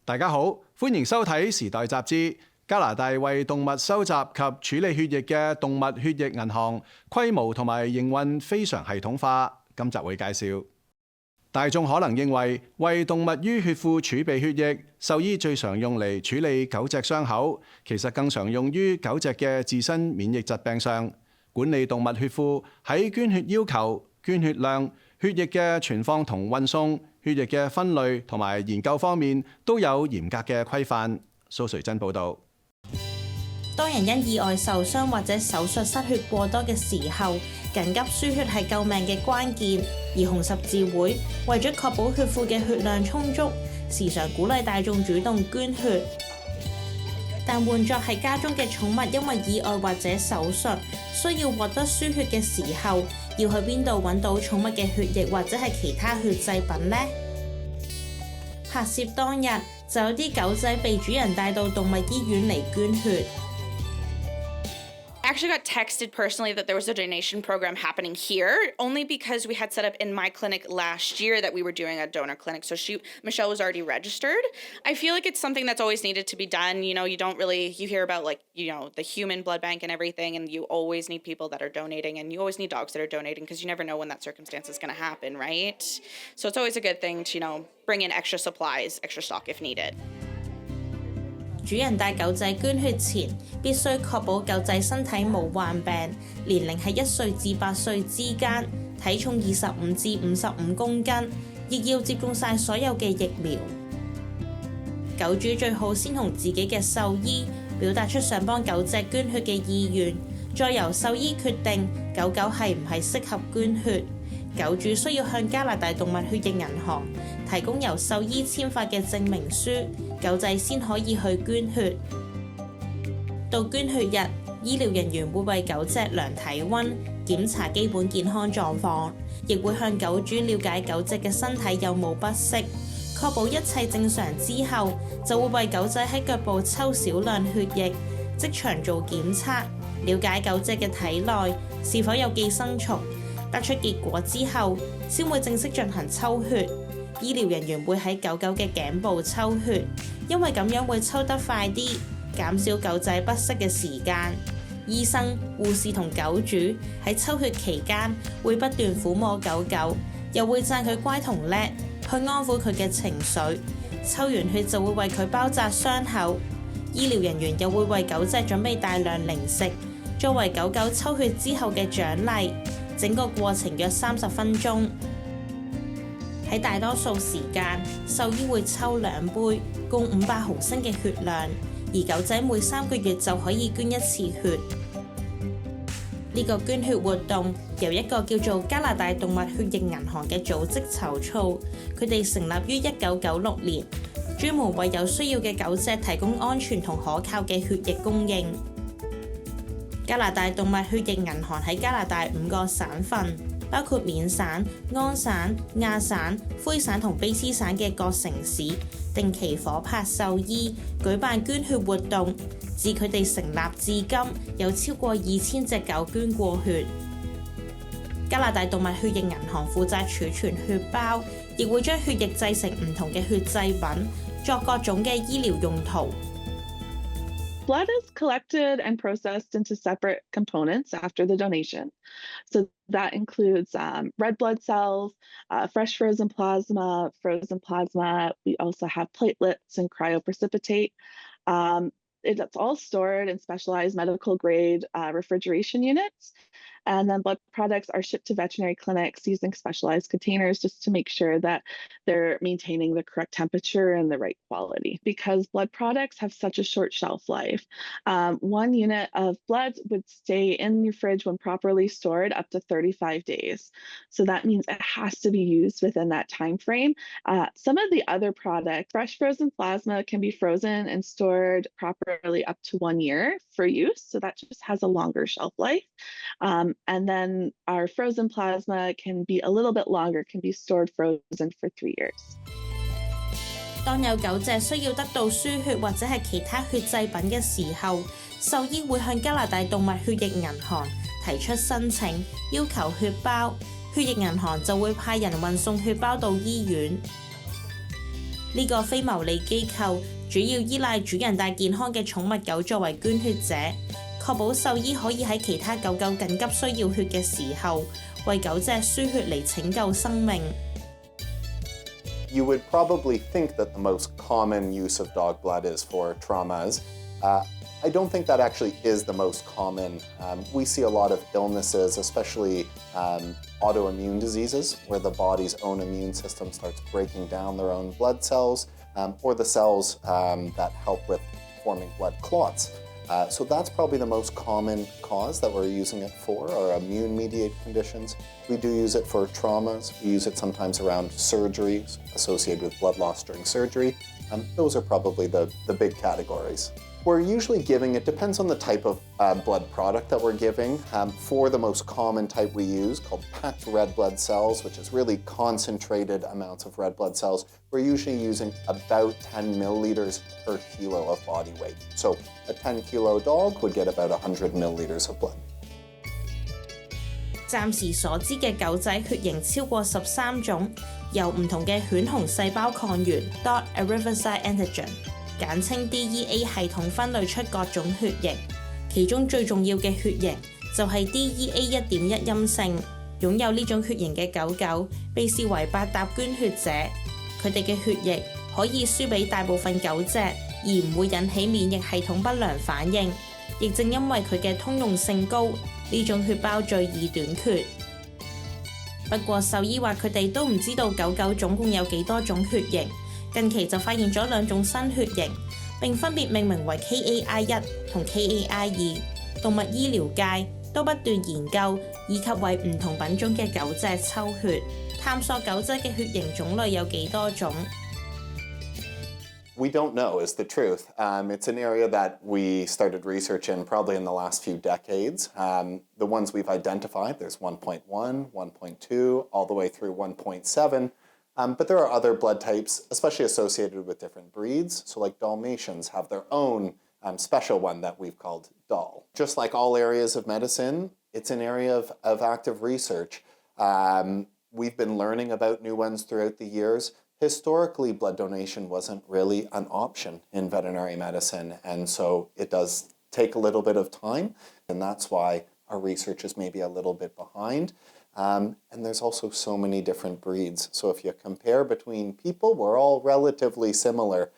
大家好，歡迎收睇《時代雜誌》。加拿大為動物收集及處理血液嘅動物血液銀行規模同埋營運非常系統化。今集會介紹。大眾可能認為動物於血庫儲備血液，獸醫最常用嚟處理狗隻傷口，其實更常用於狗隻嘅自身免疫疾病上。管理動物血庫喺捐血要求、捐血量、血液嘅存放同運送、血液嘅分類同埋研究方面都有嚴格嘅規範。蘇瑞珍報導。當人因意外受傷或者手術失血過多嘅時候，緊急輸血係救命嘅關鍵。而紅十字會為咗確保血庫嘅血量充足，時常鼓勵大眾主動捐血。但換作係家中嘅寵物因為意外或者手術需要獲得輸血嘅時候，要去邊度揾到寵物嘅血液或者係其他血製品呢？拍攝當日就有啲狗仔被主人帶到動物醫院嚟捐血。I actually got texted personally that there was a donation program happening here, only because we had set up in my clinic last year that we were doing a donor clinic. So Michelle was already registered. I feel like it's something that's always needed to be done. You know, you hear about the human blood bank and everything, and you always need people that are donating, and you always need dogs that are donating because you never know when that circumstance is going to happen, right? So it's always a good thing to, bring in extra supplies, extra stock if needed. 主人帶狗仔捐血前，必須確保狗仔身體冇患病，年齡係1歲至8歲之間，體重25至55公斤，亦要接種晒所有嘅疫苗。狗主最好先同自己嘅獸醫表達出想幫狗隻捐血嘅意願，再由獸醫決定狗狗係唔係適合捐血。狗主需要向加拿大動物血液銀行提供由獸醫簽發嘅證明書，狗仔先可以去捐血。到捐血日，醫療人員會為狗隻量體溫，檢查基本健康狀況，亦會向狗主了解狗隻嘅身體有冇不適，確保一切正常之後，就會為狗仔喺腳部抽少量血液，即場做檢測，了解狗隻嘅體內是否有寄生蟲。得出結果之後，先會正式進行抽血。醫療人員會喺狗狗嘅頸部抽血，因為咁樣會抽得快啲，減少狗仔不適嘅時間。醫生、護士同狗主喺抽血期間會不斷撫摸狗狗，又會讚佢乖同叻，去安撫佢嘅情緒。抽完血就會為佢包紮傷口。醫療人員又會為狗隻準備大量零食，作為狗狗抽血之後嘅獎勵。整個過程約30分鐘。喺大多數時間，獸醫會抽2杯，共500毫升嘅血量，而狗仔每3個月就可以捐1次血。呢個捐血活動由一個叫做加拿大動物血液銀行嘅組織籌措，佢哋成立於1996年，專門為有需要嘅狗隻提供安全同可靠嘅血液供應。加拿大動物血液銀行喺加拿大5個省份，包括緬省、安省、亞省、魁省同卑詩省嘅各城市，定期夥拍獸醫，舉辦捐血活動。自佢哋成立至今，有超過2000隻狗捐過血。加拿大動物血液銀行負責儲存血包，亦會將血液製成唔同嘅血製品，作各種嘅醫療用途。Blood is collected and processed into separate components after the donation. So that includes red blood cells, fresh frozen plasma. We also have platelets and cryoprecipitate. It's all stored in specialized medical grade refrigeration units. And then blood products are shipped to veterinary clinics using specialized containers just to make sure that they're maintaining the correct temperature and the right quality. Because blood products have such a short shelf life, 1 unit of blood would stay in your fridge when properly stored up to 35 days. So that means it has to be used within that time frame. Some of the other products, fresh frozen plasma can be frozen and stored properly up to 1 year for use. So that just has a longer shelf life. And then our frozen plasma can be a little bit longer, can be stored frozen for 3 years. 當有狗隻需要得到輸血或者係其他血製品嘅時候，獸醫會向加拿大動物血液銀行提出申請，要求血包，血液銀行就會派人運送血包到醫院。呢個非牟利機構主要依賴主人帶健康嘅寵物狗作為捐血者，確保獸醫可以喺其他狗狗緊急需要血嘅時候，為狗隻輸血嚟拯救生命。You would probably think that the most common use of dog blood is for traumas. I don't think that actually is the most common. We see a lot of illnesses, especially autoimmune diseases, where the body's own immune system starts breaking down their own blood cells, or the cells that help with forming blood clots. So that's probably the most common cause that we're using it for, are immune-mediated conditions. We do use it for traumas. We use it sometimes around surgeries associated with blood loss during surgery. Those are probably the big categories. We're usually giving, it depends on the type of blood product that we're giving. For the most common type we use, called packed red blood cells, which is really concentrated amounts of red blood cells, we're usually using about 10 milliliters per kilo of body weight. So a 10-kilo dog would get about 100 milliliters of blood. 暫時所知嘅狗仔血型超過13種，由唔同嘅犬紅細胞抗原 dot erythrocyte antigen 簡稱 DEA 系統分類出各種血型，其中最重要嘅血型就係 DEA 1.1陰性。擁有呢種血型嘅狗狗被視為百搭捐血者，佢哋嘅血液可以輸俾大部分狗隻，而唔會引起免疫系統不良反應。亦正因為佢嘅通用性高，呢種血包最易短缺。不過獸醫話佢哋都唔知道狗狗總共有幾多種血型。近期就發現咗2種新血型，並分別命名為 KAI1 同 KAI2。動物醫療界都不斷研究，以及為唔同品種嘅狗隻抽血，探索狗仔嘅血型種類有幾多種。We don't know is the truth. It's an area that we started research in probably in the last few decades. The ones we've identified, there's 1.1, 1.2, all the way through 1.7. But there are other blood types, especially associated with different breeds. So like Dalmatians have their own special one that we've called Dal. Just like all areas of medicine, it's an area of active research. We've been learning about new ones throughout the years. Historically, blood donation wasn't really an option in veterinary medicine. And so it does take a little bit of time. And that's why our research is maybe a little bit behind. And there's also so many different breeds. So if you compare between people, we're all relatively similar.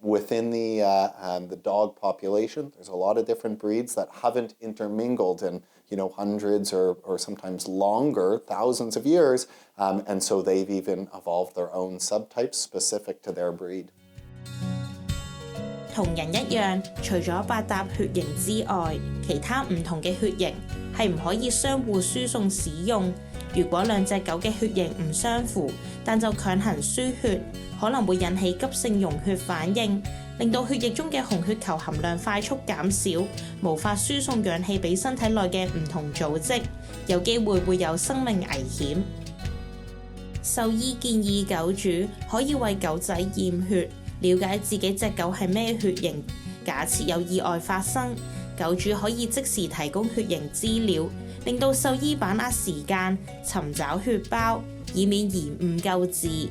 Within the dog population, there's a lot of different breeds that haven't intermingled in hundreds or sometimes longer, thousands of years. And so they've even evolved their own subtypes specific to their breed. 同人一樣，除咗百搭血型之外，其他唔同嘅血型係唔可以相互輸送使用。如果兩隻狗嘅血型唔相符，但就強行輸血，可能會引起急性溶血反應，令到血液中嘅紅血球含量快速減少，無法輸送氧氣俾身體內嘅唔同組織，有機會有生命危險。獸醫建議狗主可以為狗仔驗血，了解自己隻狗係咩血型。假設有意外發生，狗主可以即時提供血型資料，令到獸醫把握時間尋找血包，以免延誤救治。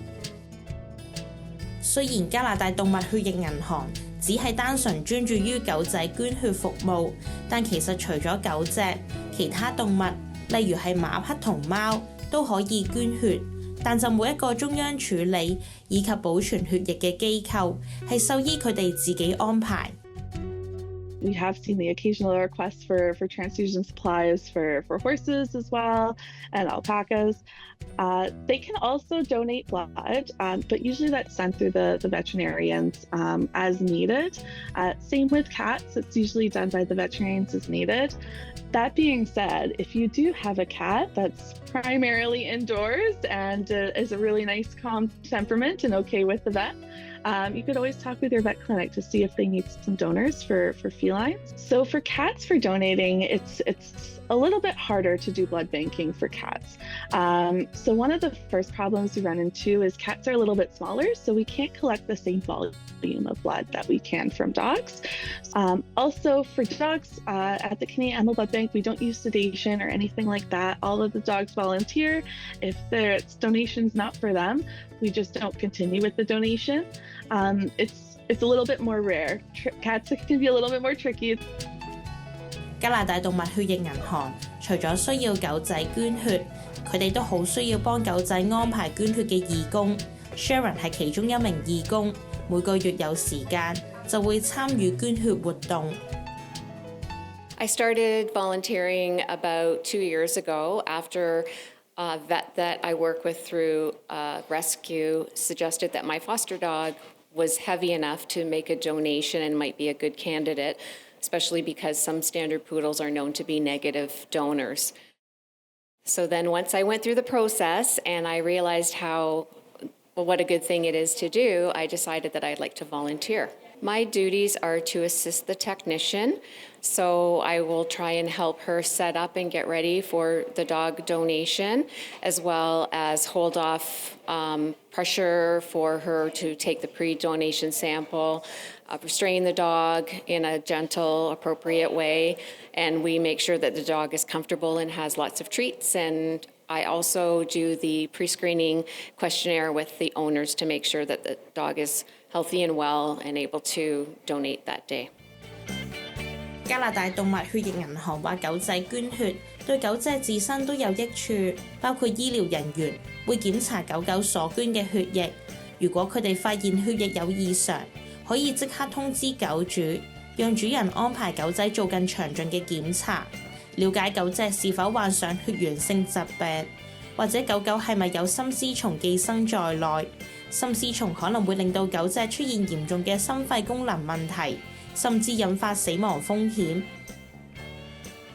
雖然加拿大動物血液銀行只係單純專注於狗仔捐血服務，但其實除咗狗隻，其他動物，例如係馬匹同貓，都可以捐血。但就冇一個中央處理以及保存血液嘅機構，係獸醫佢哋自己安排。We have seen the occasional requests for transfusion supplies for horses as well and alpacas. They can also donate blood, but usually that's sent through the veterinarians as needed. Same with cats, it's usually done by the veterinarians as needed. That being said, if you do have a cat that's primarily indoors and is a really nice, calm temperament and okay with the vet, you could always talk with your vet clinic to see if they need some donors for felines. So for cats, for donating, it's a little bit harder to do blood banking for cats. So one of the first problems we run into is cats are a little bit smaller, so we can't collect the same volume of blood that we can from dogs. Also for dogs, at the Canadian Animal Blood Bank, we don't use sedation or anything like that. All of the dogs volunteer. If there's donations not for them, we just don't continue with the donation. It's a little bit more rare. Cats can be a little bit more tricky. 加拿大動物血液銀行除咗需要狗仔捐血，佢哋都好需要幫狗仔安排捐血嘅義工。Sharon 係其中一名義工，每個月有時間就會參與捐血活動。I started volunteering about 2 years ago after a vet that I work with through rescue suggested that my foster dog was heavy enough to make a donation and might be a good candidate, especially because some standard poodles are known to be negative donors. So then once I went through the process and I realized what a good thing it is to do, I decided that I'd like to volunteer. My duties are to assist the technician, so I will try and help her set up and get ready for the dog donation, as well as hold off pressure for her to take the pre-donation sample, restrain the dog in a gentle, appropriate way, and we make sure that the dog is comfortable and has lots of treats. And I also do the pre-screening questionnaire with the owners to make sure that the dog is healthy and well and able to donate that day. 加拿大動物血液銀行話狗仔捐血對狗仔自身都有益處，包括醫療人員會檢查狗狗所捐嘅血液，如果佢哋發現血液有異常，可以即刻通知狗主，讓主人安排狗仔做更詳盡嘅檢查，了解狗仔是否患上血源性疾病，或者狗狗係咪有心絲蟲寄生在內。心絲蟲可能會令到狗仔出現嚴重嘅心肺功能問題，甚至引發死亡風險。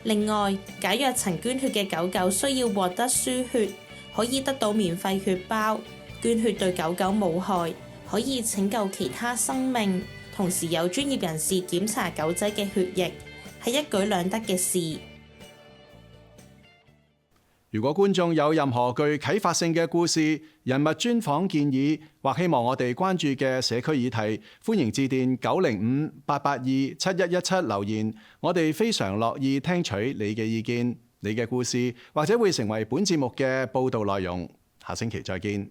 另外，假若曾捐血嘅狗狗需要獲得輸血，可以得到免費血包。捐血對狗狗無害，可以拯救其他生命，同時有專業人士檢查狗仔嘅血液，係一舉兩得嘅事。如果觀眾有任何具啟發性嘅故事、人物專訪建議，或希望我哋關注嘅社區議題，歡迎致電905-882-7117留言，我哋非常樂意聽取你嘅意見、你嘅故事，或者會成為本節目嘅報導內容。下星期再見。